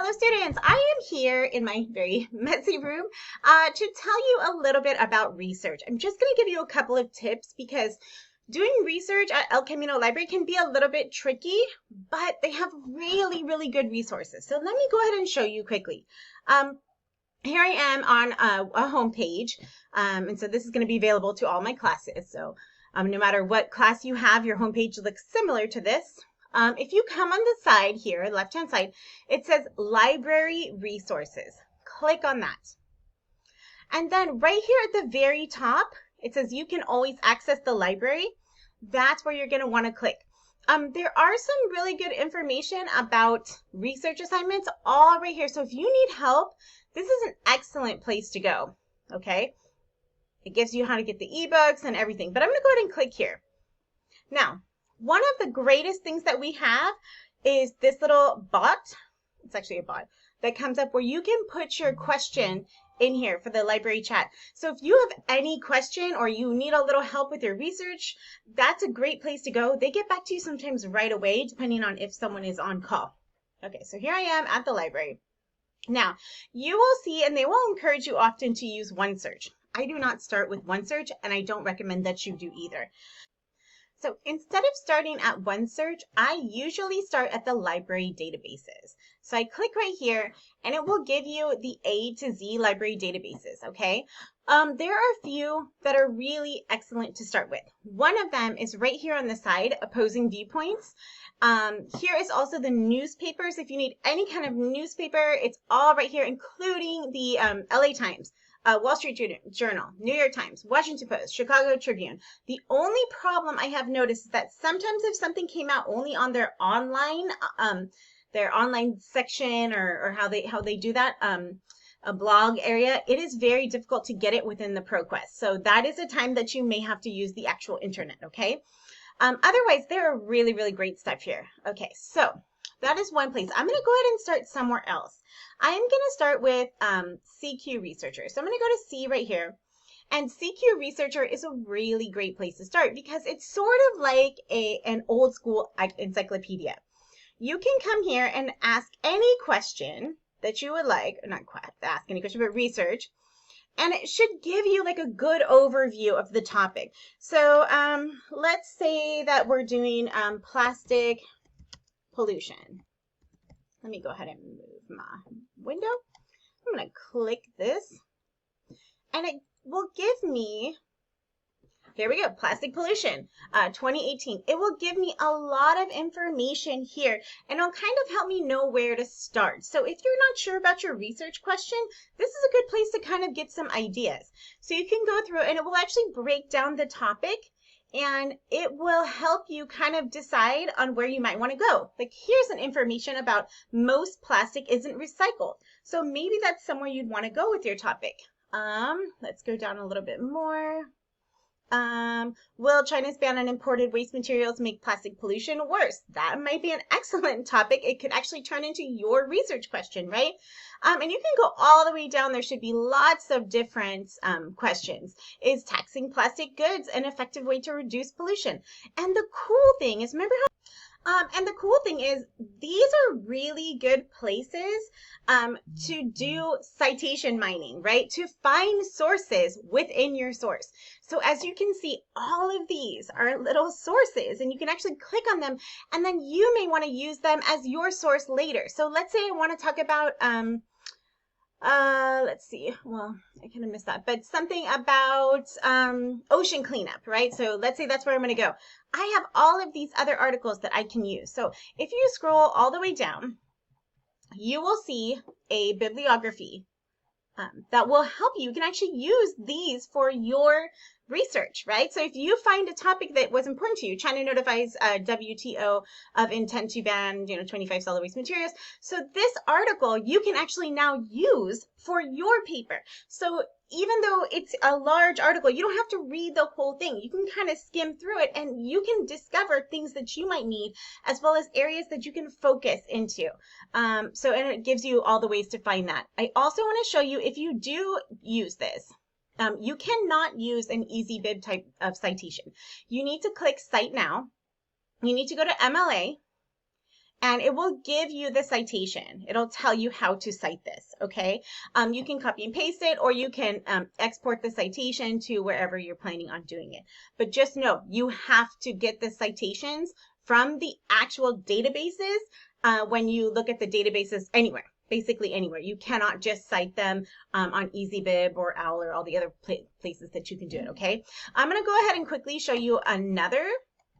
Hello students, I am here in my very messy room to tell you a little bit about research. I'm just going to give you a couple of tips because doing research at El Camino Library can be a little bit tricky, but they have really, really good resources. So let me go ahead and show you quickly. Here I am on a home page, and so this is going to be available to all my classes. So no matter what class you have, your homepage looks similar to this. If you come on the side here, left-hand side, it says Library Resources. Click on that. And then right here at the very top, it says you can always access the library. That's where you're going to want to click. There are some really good information about research assignments all right here. So if you need help, this is an excellent place to go, okay? It gives you how to get the ebooks and everything, but I'm going to go ahead and click here. Now, one of the greatest things that we have is this little bot. It's actually a bot that comes up where you can put your question in here for the library chat. So if you have any question or you need a little help with your research, that's a great place to go. They get back to you sometimes right away, depending on if someone is on call. Okay, so here I am at the library. Now, you will see, and they will encourage you often to use OneSearch. I do not start with OneSearch, and I don't recommend that you do either. So instead of starting at OneSearch, I usually start at the library databases. So I click right here and it will give you the A to Z library databases, okay? There are a few that are really excellent to start with. One of them is right here on the side, opposing viewpoints. Here is also the newspapers. If you need any kind of newspaper, it's all right here, including the LA Times. Wall Street Journal, New York Times, Washington Post, Chicago Tribune. The only problem I have noticed is that sometimes if something came out only on their online section or how they do that, a blog area, it is very difficult to get it within the ProQuest. So that is a time that you may have to use the actual internet, okay? Otherwise, there are really, really great stuff here. Okay, so that is one place. I'm going to go ahead and start somewhere else. I'm going to start with CQ Researcher. So I'm going to go to C right here. And CQ Researcher is a really great place to start because it's sort of like an old school encyclopedia. You can come here and ask any question that you would like, not ask any question, but research. And it should give you like a good overview of the topic. So let's say that we're doing plastic pollution. Let me go ahead and move my window. I'm going to click this and it will give me, there we go, plastic pollution 2018. It will give me a lot of information here and it'll kind of help me know where to start. So if you're not sure about your research question, this is a good place to kind of get some ideas. So you can go through and it will actually break down the topic and it will help you kind of decide on where you might want to go. Like here's an information about most plastic isn't recycled. So maybe that's somewhere you'd want to go with your topic. Let's go down a little bit more. Will China's ban on imported waste materials make plastic pollution worse? That might be an excellent topic. It could actually turn into your research question, right? And you can go all the way down. There should be lots of different questions. Is taxing plastic goods an effective way to reduce pollution? And the cool thing is, remember how these are really good places to do citation mining, right? To find sources within your source. So as you can see, all of these are little sources and you can actually click on them and then you may want to use them as your source later. So let's say I want to talk about, let's see, well, I kind of missed that, but something about ocean cleanup, right? So let's say that's where I'm going to go. I have all of these other articles that I can use. So if you scroll all the way down, you will see a bibliography that will help you. You can actually use these for your research, right? So if you find a topic that was important to you, China notifies WTO of intent to ban, 25 solid waste materials. So this article you can actually now use for your paper. So even though it's a large article, you don't have to read the whole thing. You can kind of skim through it and you can discover things that you might need as well as areas that you can focus into. And it gives you all the ways to find that. I also want to show you if you do use this. You cannot use an EasyBib type of citation. You need to click Cite Now. You need to go to MLA. and it will give you the citation. It'll tell you how to cite this, okay? You can copy and paste it, or you can export the citation to wherever you're planning on doing it. But just know, you have to get the citations from the actual databases when you look at the databases anywhere. Basically anywhere. You cannot just cite them on EasyBib or OWL or all the other places that you can do it, okay? I'm going to go ahead and quickly show you another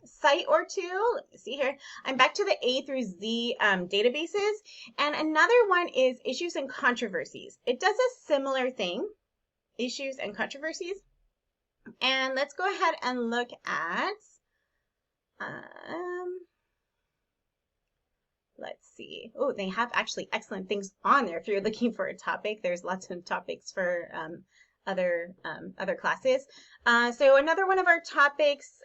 site or two. Let me see here. I'm back to the A through Z databases, and another one is Issues and Controversies. It does a similar thing, Issues and Controversies. And let's go ahead and look at, let's see. Oh, they have actually excellent things on there if you're looking for a topic. There's lots of topics for other classes. So another one of our topics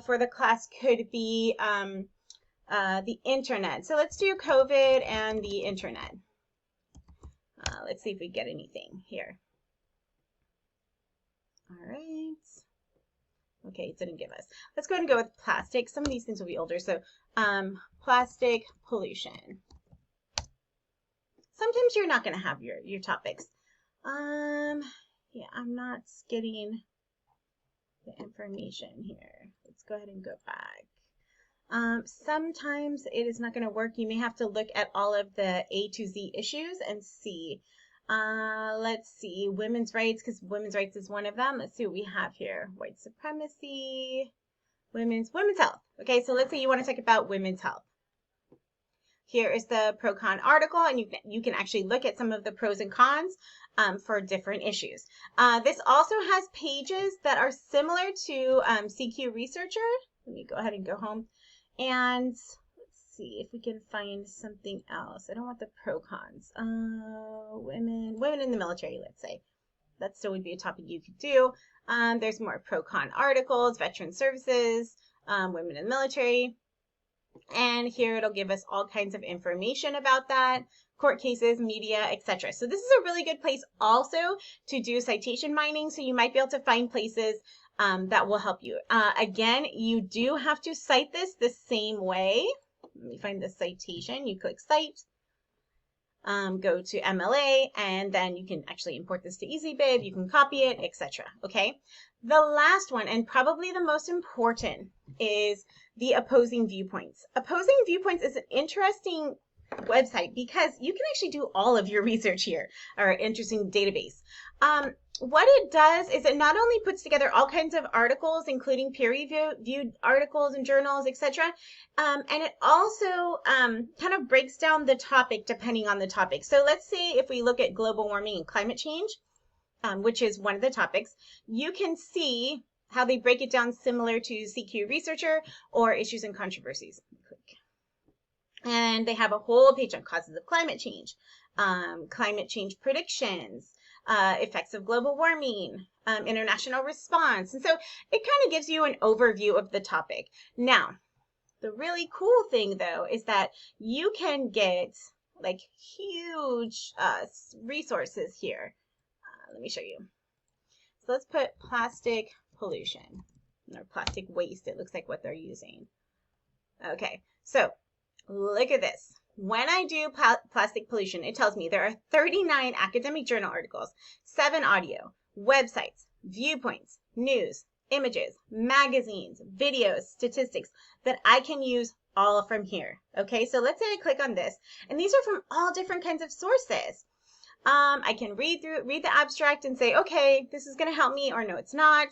for the class could be the internet. So let's do COVID and the internet. Let's see if we get anything here. All right. Okay, it didn't give us. Let's go ahead and go with plastic. Some of these things will be older. So plastic pollution. Sometimes you're not going to have your topics. Yeah, I'm not getting the information here. Let's go ahead and go back. Sometimes it is not going to work. You may have to look at all of the A to Z issues and see. Let's see, women's rights, because women's rights is one of them. Let's see what we have here. White supremacy, women's health. Okay, so let's say you want to talk about women's health. Here is the pro-con article, and you can actually look at some of the pros and cons for different issues. This also has pages that are similar to CQ Researcher. Let me go ahead and go home. And let's see if we can find something else. I don't want the pro-cons. Women in the military, let's say. That still would be a topic you could do. There's more pro-con articles, veteran services, women in the military. And here it'll give us all kinds of information about that, court cases, media, etc. So this is a really good place also to do citation mining. So you might be able to find places that will help you. Again, you do have to cite this the same way. Let me find the citation. You click Cite, go to MLA, and then you can actually import this to EasyBib. You can copy it, etc. Okay. The last one, and probably the most important, is the opposing viewpoints. Opposing viewpoints is an interesting website because you can actually do all of your research here, or interesting database. What it does is it not only puts together all kinds of articles, including peer-reviewed articles and journals, etc., and it also kind of breaks down the topic depending on the topic. So let's say if we look at global warming and climate change, which is one of the topics, you can see how they break it down similar to CQ Researcher or Issues and Controversies. Click. And they have a whole page on causes of climate change predictions, effects of global warming, international response. And so it kind of gives you an overview of the topic. Now, the really cool thing though is that you can get like huge resources here. Let me show you. So let's put plastic pollution or plastic waste. It looks like what they're using. Okay, so look at this. When I do plastic pollution, it tells me there are 39 academic journal articles, 7 audio, websites, viewpoints, news, images, magazines, videos, statistics that I can use all from here. Okay, so let's say I click on this, and these are from all different kinds of sources. I can read the abstract and say, okay, this is going to help me, or no, it's not.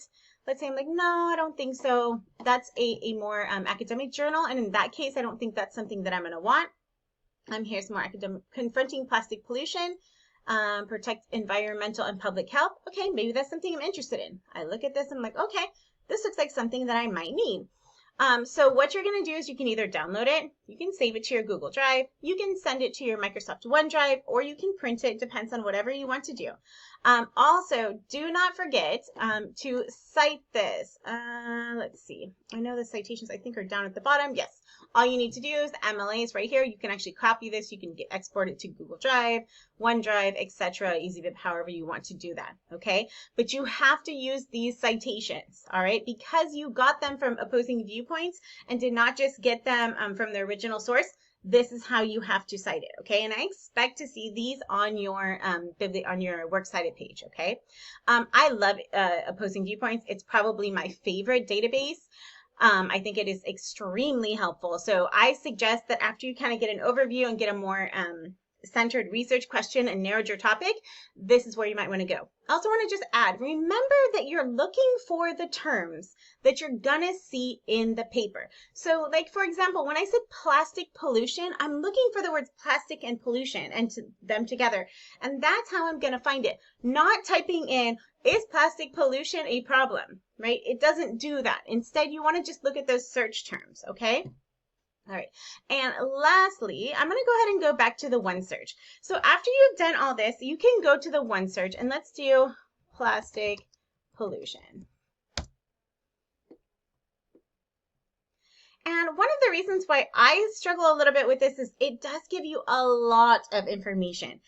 Let's say I'm like, no, I don't think so. That's a more academic journal, and in that case, I don't think that's something that I'm going to want. Here's more academic, confronting plastic pollution, protect environmental and public health. Okay, maybe that's something I'm interested in. I look at this, I'm like, okay, this looks like something that I might need. So what you're going to do is you can either download it, you can save it to your Google Drive, you can send it to your Microsoft OneDrive, or you can print it, depends on whatever you want to do. Also, do not forget to cite this. Let's see. I know the citations I think are down at the bottom. Yes. All you need to do is the MLA is right here. You can actually copy this. You can export it to Google Drive, OneDrive, etc., EasyBib, however you want to do that, okay? But you have to use these citations, all right? Because you got them from opposing viewpoints and did not just get them from the original source, this is how you have to cite it, okay? And I expect to see these on your works cited page, okay? I love Opposing Viewpoints. It's probably my favorite database. I think it is extremely helpful. So I suggest that after you kind of get an overview and get a more centered research question and narrowed your topic, this is where you might want to go. I also want to just add, remember that you're looking for the terms that you're gonna see in the paper. So like, for example, when I said plastic pollution, I'm looking for the words plastic and pollution and them together. And that's how I'm gonna find it. Not typing in, is plastic pollution a problem, right? It doesn't do that. Instead, you want to just look at those search terms, okay? All right. And lastly, I'm going to go ahead and go back to the one search. So after you've done all this, you can go to the one search and let's do plastic pollution. And one of the reasons why I struggle a little bit with this is it does give you a lot of information.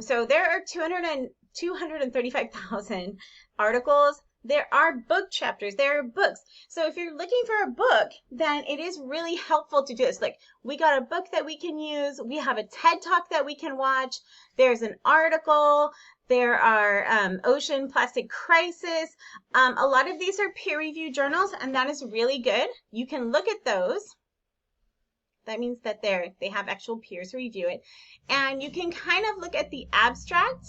So there are 235,000 articles. There are book chapters, there are books. So if you're looking for a book, then it is really helpful to do this. Like, we got a book that we can use. We have a TED Talk that we can watch. There's an article. There are Ocean Plastic Crisis. A lot of these are peer-reviewed journals, and that is really good. You can look at those. That means that they have actual peers review it. And you can kind of look at the abstract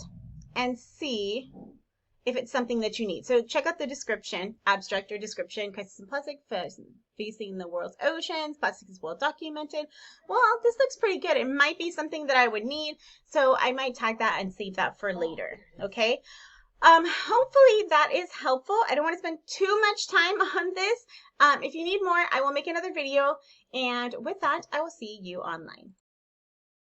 and see if it's something that you need. So check out the description, abstract or description, crisis in plastic facing the world's oceans, plastic is well documented. Well, this looks pretty good. It might be something that I would need, so I might tag that and save that for later, okay? Hopefully that is helpful. I don't want to spend too much time on this. If you need more, I will make another video, and with that, I will see you online.